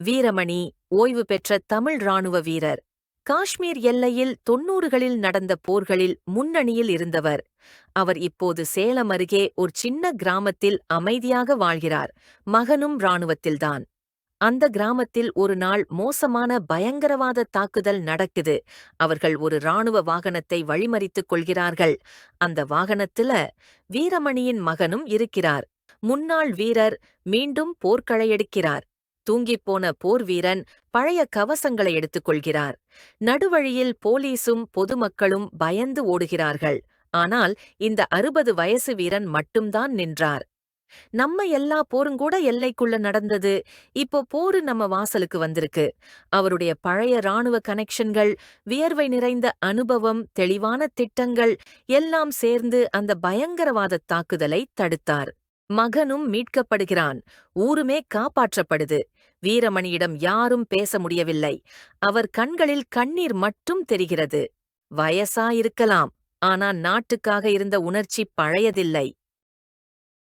வீரமணி ஓய்வு பெற்ற தமிழ் இராணுவ வீரர். காஷ்மீர் எல்லையில் 90களில் நடந்த போர்களில் முன்னணியில் இருந்தவர். அவர் இப்போது சேலம் அருகே ஒரு சின்ன கிராமத்தில் அமைதியாக வாழ்கிறார். மகனும் இராணுவத்தில்தான். அந்த கிராமத்தில் ஒரு நாள் மோசமான பயங்கரவாத தாக்குதல் நடக்குது. அவர்கள் ஒரு இராணுவ வாகனத்தை வழிமறித்துக் கொள்கிறார்கள். அந்த வாகனத்துல வீரமணியின் மகனும் இருக்கிறார். முன்னாள் வீரர் மீண்டும் போர்க்களமெடுக்கிறார். தூங்கிப்போன போர் வீரன் பழைய கவசங்களை எடுத்துக் கொள்கிறார். நடுவழியில் போலீசும் பொதுமக்களும் பயந்து ஓடுகிறார்கள். ஆனால் இந்த 60 வயசு வீரன் மட்டும்தான் நின்றார். நம்ம எல்லா போருங்கூட எல்லைக்குள்ள நடந்தது. இப்போ போரு நம்ம வாசலுக்கு வந்திருக்கு. அவருடைய பழைய இராணுவ கனெக்ஷன்கள், வியர்வை நிறைந்த அனுபவம், தெளிவான திட்டங்கள் எல்லாம் சேர்ந்து அந்த பயங்கரவாத தாக்குதலை தடுத்தார். மகனும் மீட்கப்படுகிறான். ஊருமே காப்பாற்றப்படுது. வீரமணியிடம் யாரும் பேச முடியவில்லை. அவர் கண்களில் கண்ணீர் மட்டும் தெரிகிறது. வயசா இருக்கலாம், ஆனா நாட்டுக்காக இருந்த உணர்ச்சி பழையதில்லை.